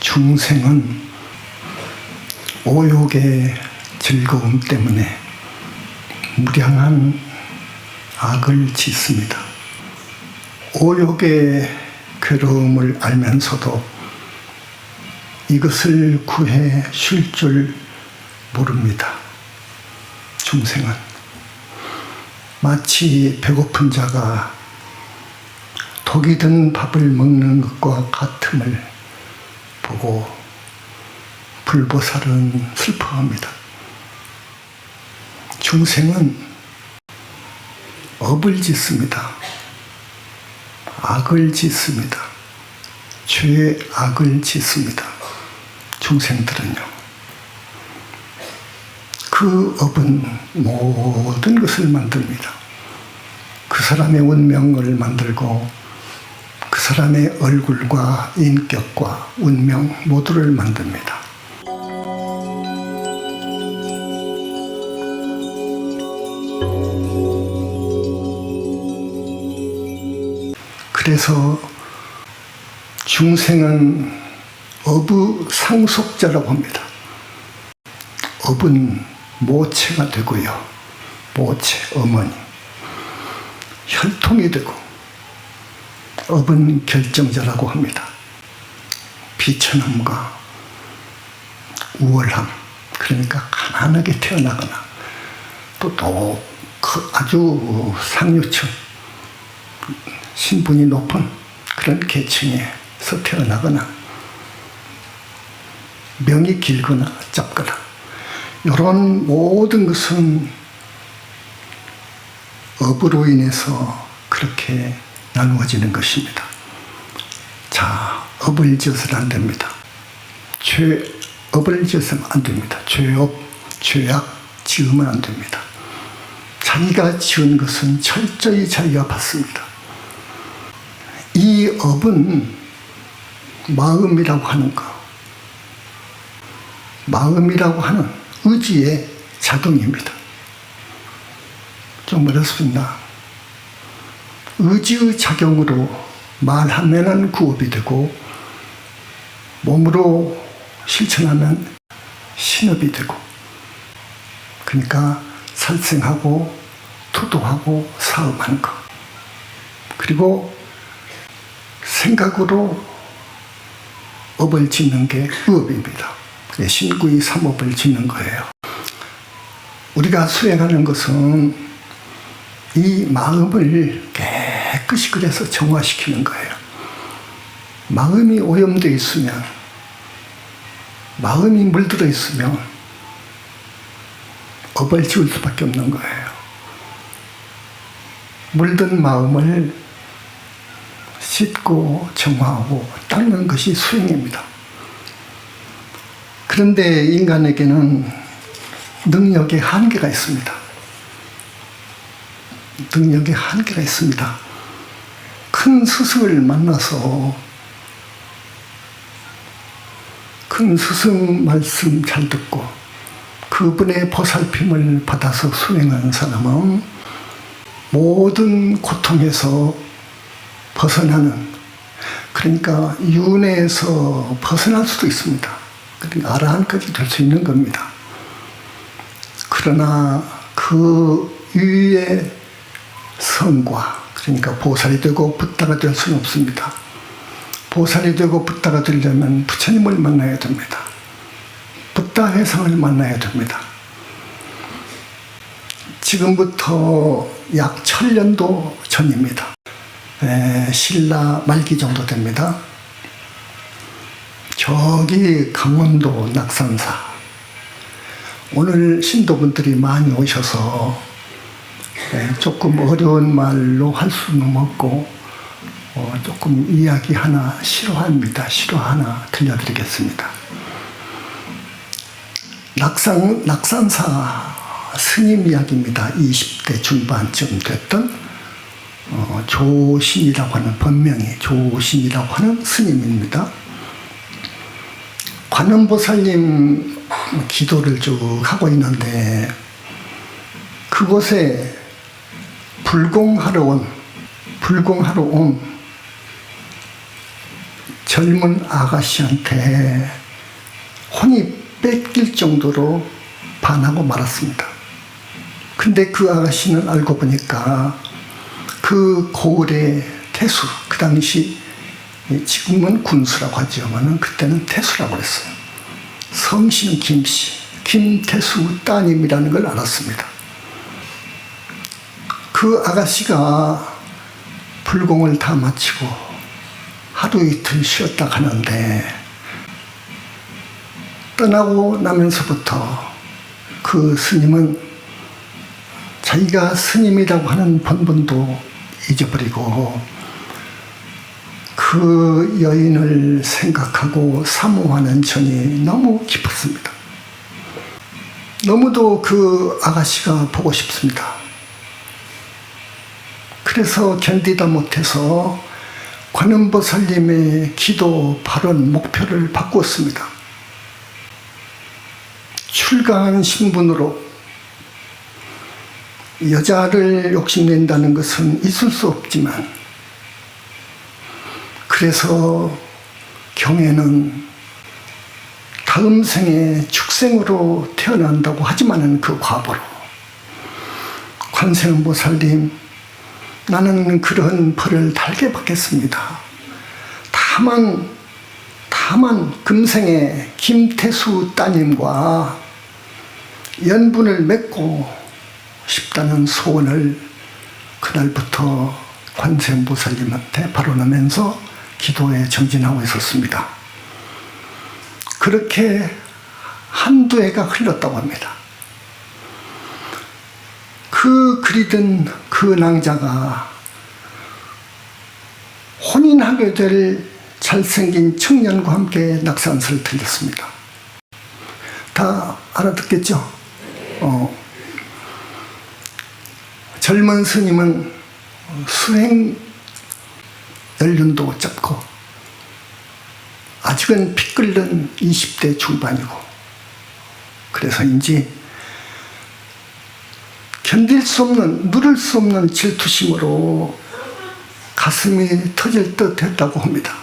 중생은 오욕의 즐거움 때문에 무량한 악을 짓습니다. 오욕의 괴로움을 알면서도 이것을 구해 쉴 줄 모릅니다. 중생은 마치 배고픈 자가 독이 든 밥을 먹는 것과 같음을 보고 불보살은 슬퍼합니다. 중생은 업을 짓습니다. 악을 짓습니다. 죄악을 짓습니다. 중생들은요. 그 업은 모든 것을 만듭니다. 그 사람의 운명을 만들고 그 사람의 얼굴과 인격과 운명 모두를 만듭니다. 그래서 중생은 업의 상속자라고 합니다. 업은 모체가 되고요. 모체, 어머니. 혈통이 되고 업은 결정자라고 합니다. 비천함과 우월함, 그러니까 가난하게 태어나거나 또 아주 상류층, 신분이 높은 그런 계층에서 태어나거나 명이 길거나 짧거나 이런 모든 것은 업으로 인해서 그렇게 나누어지는 것입니다. 자, 업을 지어서는 안 됩니다. 업을 지어서는 안 됩니다. 죄업, 죄악 지으면 안 됩니다. 자기가 지은 것은 철저히 자기가 받습니다. 이 업은 마음이라고 하는 것, 마음이라고 하는 의지의 작용입니다. 좀 어렵습니다. 의지의 작용으로 말하면은 구업이 되고 몸으로 실천하면 신업이 되고, 그러니까 살생하고 투도하고 사업하는 것, 그리고 생각으로 업을 짓는 게 의업입니다. 신구의 삼업을 짓는 거예요. 우리가 수행하는 것은 이 마음을 깨끗이 그래서 정화시키는 거예요. 마음이 오염되어 있으면, 마음이 물들어 있으면 업을 지을 수밖에 없는 거예요. 물든 마음을 씻고 정화하고 닦는 것이 수행입니다. 그런데 인간에게는 능력의 한계가 있습니다. 능력의 한계가 있습니다. 큰 스승을 만나서 큰 스승 말씀 잘 듣고 그분의 보살핌을 받아서 수행하는 사람은 모든 고통에서 벗어나는, 그러니까 윤회에서 벗어날 수도 있습니다. 그러니까 아라한까지 될 수 있는 겁니다. 그러나 그 위의 성과, 그러니까 보살이 되고 붓다가 될 수는 없습니다. 보살이 되고 붓다가 되려면 부처님을 만나야 됩니다. 붓다 회상을 만나야 됩니다. 지금부터 약 1000년도 전입니다. 신라 말기 정도 됩니다. 저기 강원도 낙산사, 오늘 신도분들이 많이 오셔서 조금 어려운 말로 할 수는 없고 조금 이야기 하나, 실화 하나 들려드리겠습니다. 낙산사 스님 이야기입니다. 20대 중반쯤 됐던 조신이라고 하는, 본명이 조신이라고 하는 스님입니다. 관음보살님 기도를 쭉 하고 있는데 그곳에 불공하러 온 젊은 아가씨한테 혼이 뺏길 정도로 반하고 말았습니다. 근데 그 아가씨는 알고 보니까 그 고을의 태수, 그 당시 지금은 군수라고 하지만 그때는 태수라고 했어요. 성씨는 김씨, 김태수 따님이라는 걸 알았습니다. 그 아가씨가 불공을 다 마치고 하루 이틀 쉬었다 가는데 떠나고 나면서부터 그 스님은 자기가 스님이라고 하는 본분도 잊어버리고 그 여인을 생각하고 사모하는 정이 너무 깊었습니다. 너무도 그 아가씨가 보고 싶습니다. 그래서 견디다 못해서 관음보살님의 기도 발언 목표를 바꾸었습니다. 출가한 신분으로 여자를 욕심낸다는 것은 있을 수 없지만, 그래서 경에는 다음 생에 축생으로 태어난다고 하지만은 그 과보로 관세음보살님, 나는 그런 벌을 달게 받겠습니다. 다만 금생에 김태수 따님과 연분을 맺고 싶다는 소원을 그날부터 관세음보살님한테 발언하면서 기도에 정진하고 있었습니다. 그렇게 한두 해가 흘렀다고 합니다. 그 그리던 그 낭자가 혼인하게 될 잘생긴 청년과 함께 낙산서를 들렸습니다. 다 알아듣겠죠? 젊은 스님은 수행 연륜도 짧고 아직은 피 끓는 20대 중반이고, 그래서인지 견딜 수 없는, 누를 수 없는 질투심으로 가슴이 터질 듯 했다고 합니다.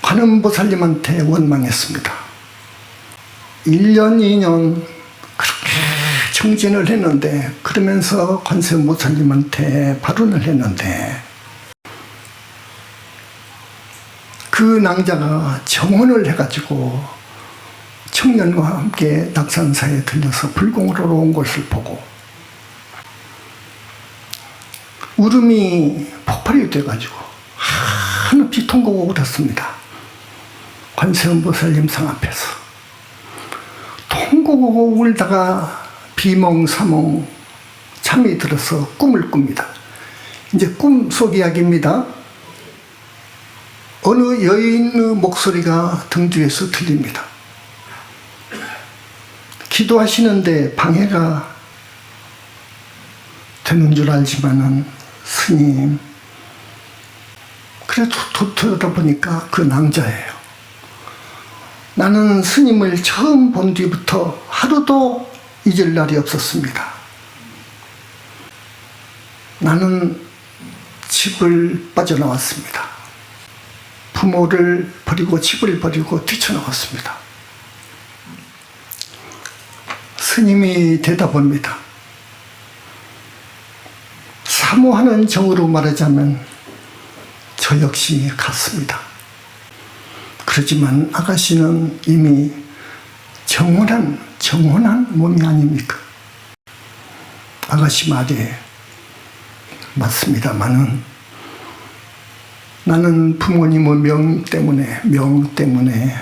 관음보살님한테 원망했습니다. 1년, 2년 그렇게 정진을 했는데, 그러면서 관세음보살님한테 발언을 했는데, 그 낭자가 정혼을 해가지고 청년과 함께 낙산사에 들려서 불공으로 온 것을 보고 울음이 폭발이 돼가지고 한없이 통곡하고 그랬습니다. 관세음보살님 상 앞에서 통곡하고 울다가 비몽사몽 잠이 들어서 꿈을 꿉니다. 이제 꿈속 이야기입니다. 어느 여인의 목소리가 등 뒤에서 들립니다. 기도하시는데 방해가 되는 줄 알지만은, 스님, 그래도 들여다보니까 그 낭자예요. 나는 스님을 처음 본 뒤부터 하루도 잊을 날이 없었습니다. 나는 집을 빠져나왔습니다. 부모를 버리고 집을 버리고 뛰쳐나왔습니다. 스님이 대답합니다. 사모하는 정으로 말하자면 저 역시 같습니다. 그렇지만 아가씨는 이미 정혼한 몸이 아닙니까? 아가씨 말이 맞습니다만은 나는 부모님의 명 때문에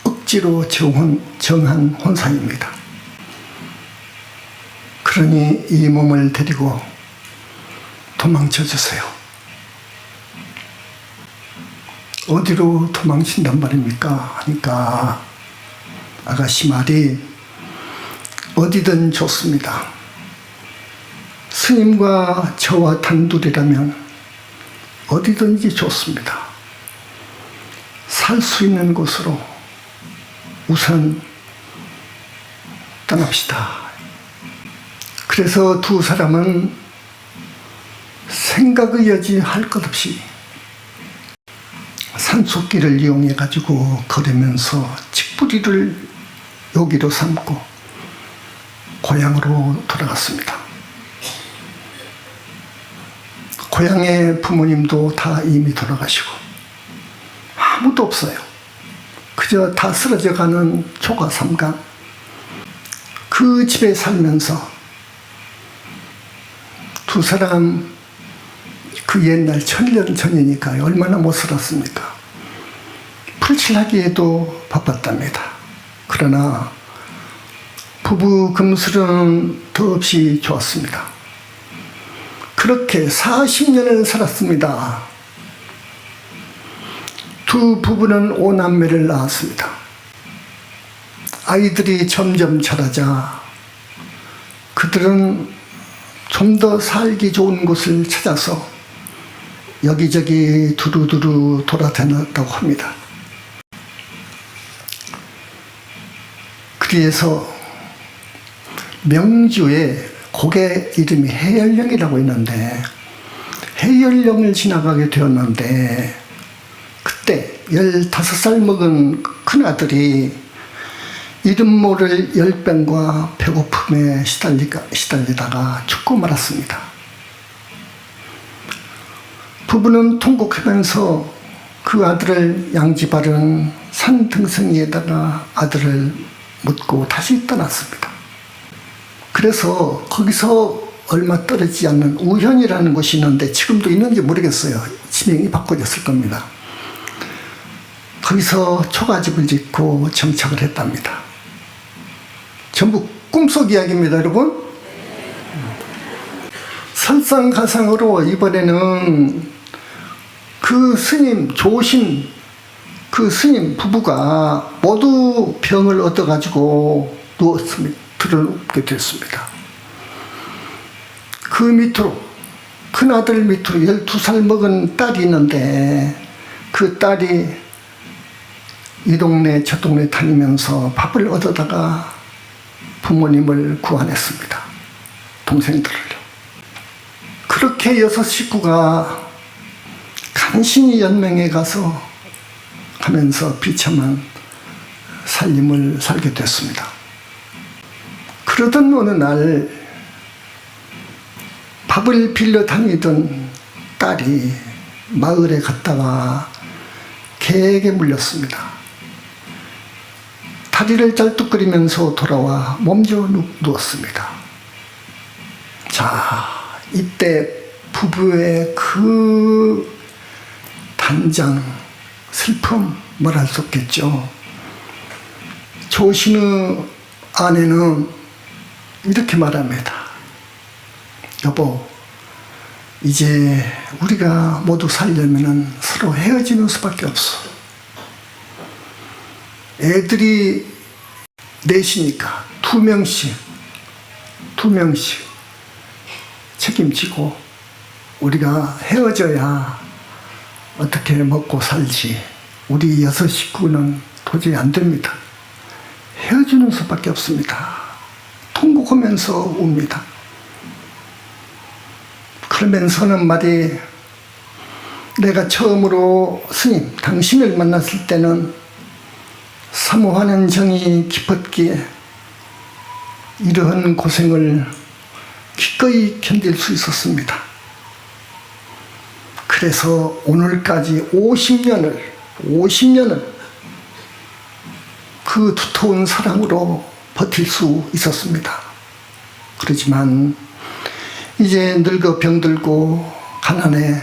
억지로 정한 혼사입니다. 그러니 이 몸을 데리고 도망쳐 주세요. 어디로 도망친단 말입니까? 하니까 아가씨 말이 어디든 좋습니다. 스님과 저와 단둘이라면 어디든지 좋습니다. 살 수 있는 곳으로 우선 떠납시다. 그래서 두 사람은 생각의 여지 할 것 없이 산속길을 이용해 가지고 걸으면서 직부리를 요기로 삼고 고향으로 돌아갔습니다. 고향의 부모님도 다 이미 돌아가시고 아무도 없어요. 그저 다 쓰러져가는 초가 삼강. 그 집에 살면서 두 사람 그 옛날 1000년 전이니까 얼마나 못 살았습니까? 풀칠하기에도 바빴답니다. 그러나 부부 금슬은 더없이 좋았습니다. 그렇게 40년을 살았습니다. 두 부부는 5남매를 낳았습니다. 아이들이 점점 자라자 그들은 좀 더 살기 좋은 곳을 찾아서 여기저기 두루두루 돌아다녔다고 합니다. 그래서 명주에 고개 이름이 해열령이라고 있는데 해열령을 지나가게 되었는데 그때 15살 먹은 큰아들이 이름 모를 열병과 배고픔에 시달리다가 죽고 말았습니다. 부부는 통곡하면서 그 아들을 양지바른 산 등성이에다가 아들을 묻고 다시 떠났습니다. 그래서 거기서 얼마 떨어지지 않는 우현이라는 곳이 있는데 지금도 있는지 모르겠어요. 지명이 바꿔졌을 겁니다. 거기서 초가집을 짓고 정착을 했답니다. 전부 꿈속 이야기입니다, 여러분. 설상가상으로 이번에는 그 스님, 조신, 그 스님 부부가 모두 병을 얻어가지고 들어눕게 됐습니다. 그 밑으로, 큰아들 밑으로 12살 먹은 딸이 있는데 그 딸이 이 동네 저 동네 다니면서 밥을 얻어다가 부모님을 구원했습니다. 동생들을요. 그렇게 6 식구가 간신히 연맹에 가서 하면서 비참한 살림을 살게 됐습니다. 그러던 어느 날 밥을 빌려 다니던 딸이 마을에 갔다가 개에게 물렸습니다. 다리를 짤뚝거리면서 돌아와 몸져 누웠습니다. 자, 이때 부부의 그 단장, 슬픔 말할 수 없겠죠. 조신의 아내는 이렇게 말합니다. 여보, 이제 우리가 모두 살려면 서로 헤어지는 수밖에 없어. 애들이 넷이니까 2명씩 책임지고 우리가 헤어져야 어떻게 먹고 살지. 우리 6 식구는 도저히 안 됩니다. 헤어지는 수밖에 없습니다. 통곡하면서 웁니다. 그러면서는 말이, 내가 처음으로 스님, 당신을 만났을 때는 사모하는 정이 깊었기에 이러한 고생을 기꺼이 견딜 수 있었습니다. 그래서 오늘까지 50년을 그 두터운 사랑으로 버틸 수 있었습니다. 그렇지만 이제 늙어 병들고 가난에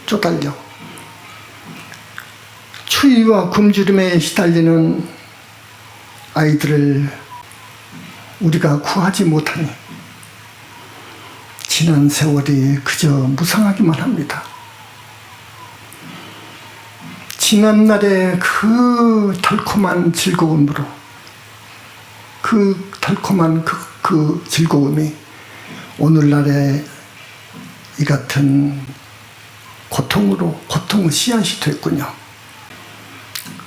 쪼달려 추위와 굶주림에 시달리는 아이들을 우리가 구하지 못하니 지난 세월이 그저 무상하기만 합니다. 지난날의 그 달콤한 즐거움으로 그 달콤한 그 즐거움이 오늘날의 이 같은 고통의 씨앗이 됐군요.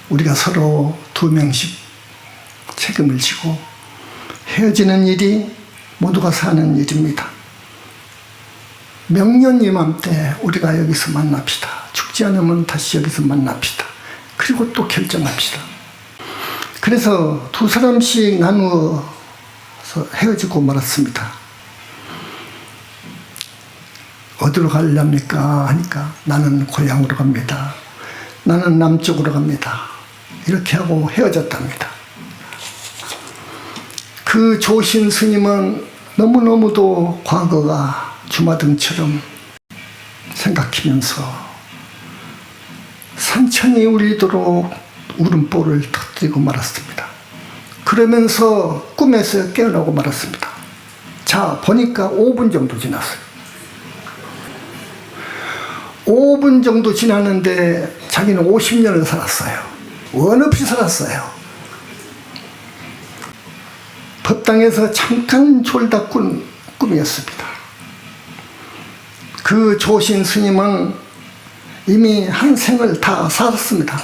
우리가 서로 2명씩 책임을 지고 헤어지는 일이 모두가 사는 일입니다. 명년 이맘때 우리가 여기서 만납시다. 죽지 않으면 다시 여기서 만납시다. 그리고 또 결정합시다. 그래서 두 사람씩 나누어서 헤어지고 말았습니다. 어디로 가려합니까? 하니까 나는 고향으로 갑니다. 나는 남쪽으로 갑니다. 이렇게 하고 헤어졌답니다. 그 조신 스님은 너무너무도 과거가 주마등처럼 생각하면서 산천이 울리도록 울음보를 터뜨리고 말았습니다. 그러면서 꿈에서 깨어나고 말았습니다. 자, 보니까 5분 정도 지났어요. 5분 정도 지났는데 자기는 50년을 살았어요. 원 없이 살았어요. 법당에서 잠깐 졸다 꾼 꿈이었습니다. 그 조신 스님은 이미 한 생을 다 살았습니다.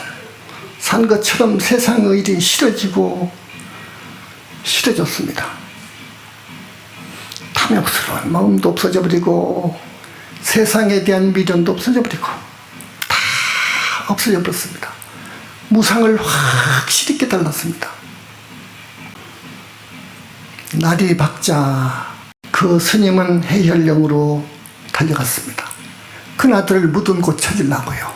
산 것처럼 세상의 일이 싫어지고 싫어졌습니다. 탐욕스러운 마음도 없어져 버리고 세상에 대한 미련도 없어져 버리고 다 없어져 버렸습니다. 무상을 확실히 깨달았습니다. 날이 밝자 그 스님은 해열령으로 달려갔습니다. 그 아들을 묻은 곳 찾으려고요.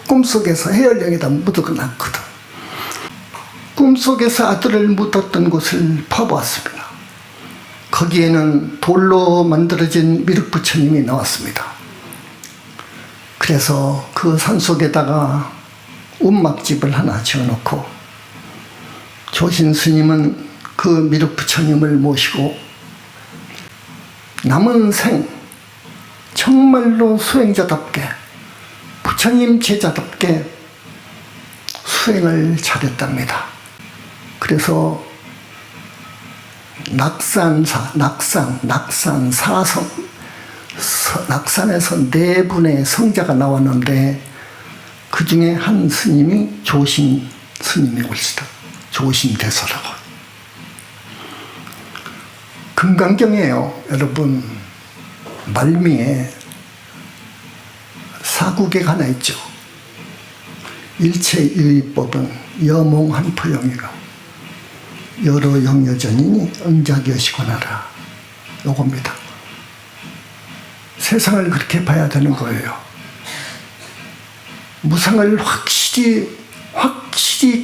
꿈속에서 해열령에다 묻어놨거든. 꿈속에서 아들을 묻었던 곳을 파보았습니다. 거기에는 돌로 만들어진 미륵부처님이 나왔습니다. 그래서 그 산속에다가 움막집을 하나 지어놓고 조신 스님은 그 미륵부처님을 모시고 남은 생 정말로 수행자답게 부처님 제자답게 수행을 잘했답니다. 그래서 낙산에서 4분의 성자가 나왔는데 그 중에 한 스님이 조신 스님이 올시다. 조신대서라고. 금강경이에요. 여러분, 말미에 사국액 하나 있죠. 일체유의법은 여몽한포영이가 여러 영여전이니 응작여시고나라. 요겁니다. 세상을 그렇게 봐야 되는 거예요. 무상을 확실히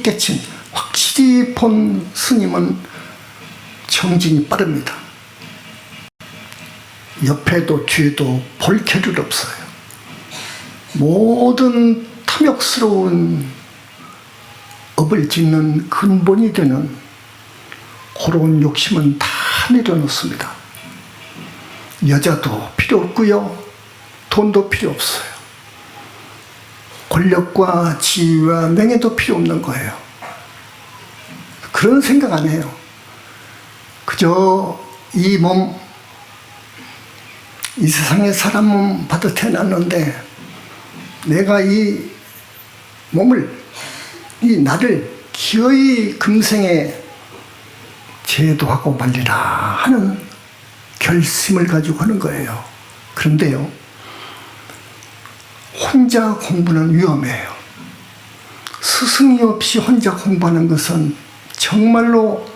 깨친, 확실히 본 스님은 정진이 빠릅니다. 옆에도 뒤에도 볼 겨를 없어요. 모든 탐욕스러운 업을 짓는 근본이 되는 그런 욕심은 다 내려놓습니다. 여자도 필요 없고요. 돈도 필요 없어요. 권력과 지위와 명예도 필요 없는 거예요. 그런 생각 안 해요. 그저 이 몸, 이 세상에 사람 몸 받아 태어났는데 내가 이 몸을, 이 나를 기어이 금생에 제도하고 말리라 하는 결심을 가지고 하는 거예요. 그런데요, 혼자 공부는 위험해요. 스승이 없이 혼자 공부하는 것은 정말로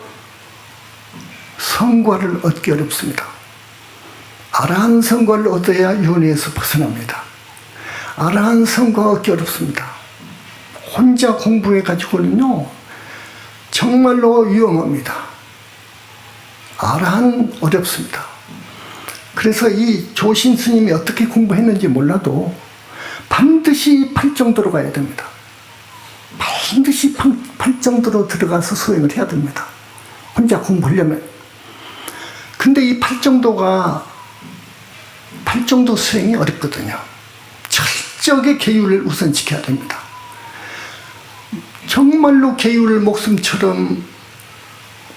성과를 얻기 어렵습니다. 아라한 성과를 얻어야 윤회에서 벗어납니다. 아라한 성과 얻기 어렵습니다. 혼자 공부해 가지고는요 정말로 위험합니다. 아라한 어렵습니다. 그래서 이 조신 스님이 어떻게 공부했는지 몰라도 반드시 팔정도로 가야 됩니다. 반드시 팔정도로 들어가서 수행을 해야 됩니다. 혼자 공부하려면. 근데 이 팔정도 수행이 어렵거든요. 철저하게 계율을 우선 지켜야 됩니다. 정말로 계율을 목숨처럼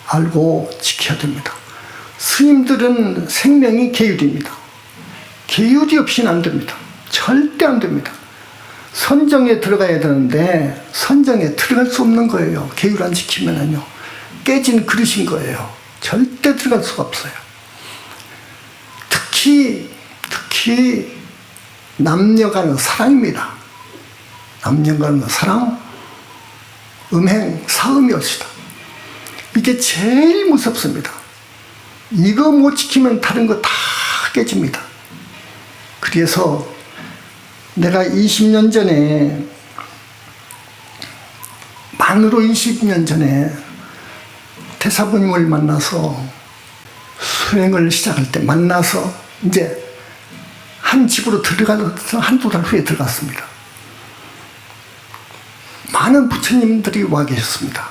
알고 지켜야 됩니다. 스님들은 생명이 계율입니다. 계율이 없이는 안 됩니다. 절대 안 됩니다. 선정에 들어가야 되는데 선정에 들어갈 수 없는 거예요. 계율 안 지키면은요 깨진 그릇인 거예요. 절대 들어갈 수가 없어요. 특히 남녀 간의 사랑입니다. 남녀간 사랑, 음행, 사음이 옳시다. 이게 제일 무섭습니다. 이거 못 지키면 다른 거 다 깨집니다. 그래서 내가 20년 전에, 만으로 20년 전에 대사부님을 만나서 수행을 시작할 때, 만나서 이제 한 집으로 들어가서 한두 달 후에 들어갔습니다. 많은 부처님들이 와 계셨습니다.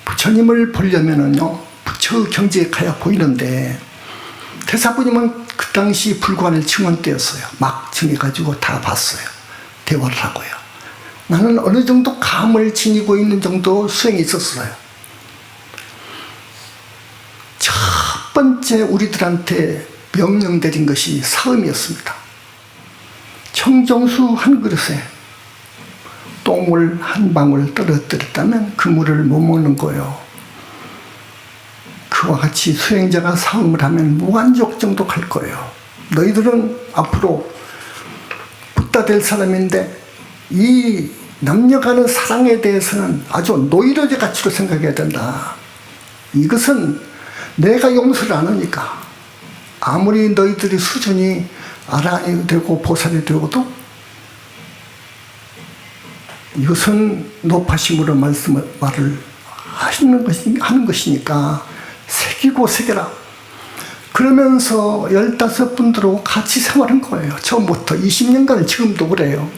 부처님을 보려면은요, 부처 경지에 가야 보이는데, 대사부님은 그 당시 불관을 증원 때였어요. 막 증해가지고 다 봤어요. 대화를 하고요. 나는 어느 정도 감을 지니고 있는 정도 수행이 있었어요. 첫 번째 우리들한테 명령 내린 것이 사음이었습니다. 청정수 한 그릇에 똥을 한 방울 떨어뜨렸다면 그 물을 못 먹는 거예요. 그와 같이 수행자가 사음을 하면 무한족 정도 갈 거예요. 너희들은 앞으로 붓다 될 사람인데 이 남녀간의 사랑에 대해서는 아주 노이로제 가치로 생각해야 된다. 이것은 내가 용서를 안 하니까 아무리 너희들이 수준이 아라이 되고 보살이 되고도 이것은 높아심으로 말을 하는 것이니까 새기고 새겨라. 그러면서 15분들하고 같이 생활한 거예요. 처음부터 20년간 지금도 그래요.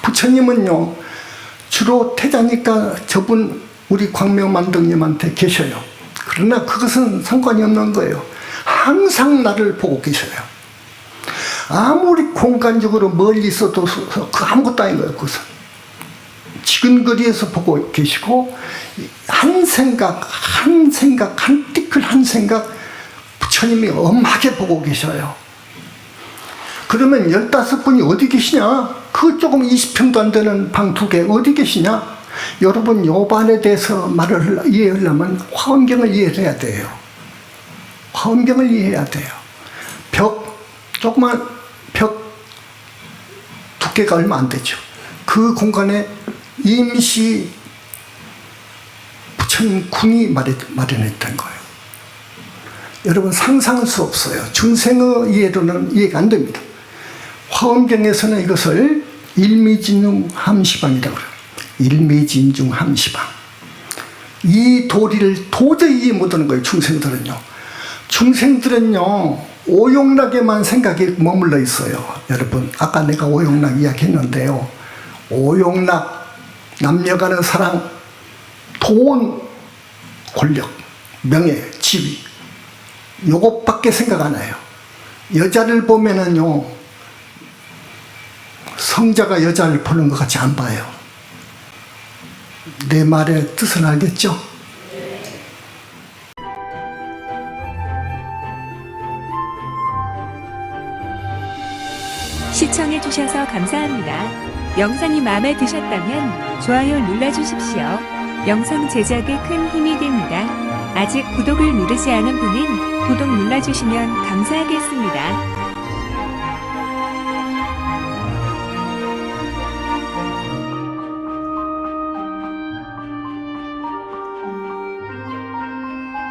부처님은요, 주로 태자니까 저분 우리 광명만등님한테 계셔요. 그러나 그것은 상관이 없는 거예요. 항상 나를 보고 계셔요. 아무리 공간적으로 멀리 있어도 그 아무것도 아닌 거예요. 그것은 지근거리에서 보고 계시고, 한 생각 한 티끌 한 생각 부처님이 엄하게 보고 계셔요. 그러면 15분이 어디 계시냐? 그 조금 20평도 안 되는 방 2개 어디 계시냐? 여러분, 요반에 대해서 말을 이해하려면 화엄경을 이해해야 돼요. 화엄경을 이해해야 돼요. 조그만 벽 두께가 얼마 안 되죠. 그 공간에 임시 부처님 궁이 마련했던 거예요. 여러분, 상상할 수 없어요. 중생의 이해로는 이해가 안 됩니다. 화엄경에서는 이것을 일미진중 함시방이라고 해요. 일미진중 함시방. 이 도리를 도저히 이해 못하는 거예요. 중생들은요 오용락에만 생각이 머물러 있어요. 여러분, 아까 내가 오용락 이야기했는데요, 오용락, 남녀간의 사랑, 돈, 권력, 명예, 지위, 요것밖에 생각 안 해요. 여자를 보면은요, 성자가 여자를 보는 것 같이 안 봐요. 내 말의 뜻은 알겠죠? 시청해주셔서 감사합니다. 영상이 마음에 드셨다면 좋아요 눌러주십시오. 영상 제작에 큰 힘이 됩니다. 아직 구독을 누르지 않은 분은 구독 눌러주시면 감사하겠습니다.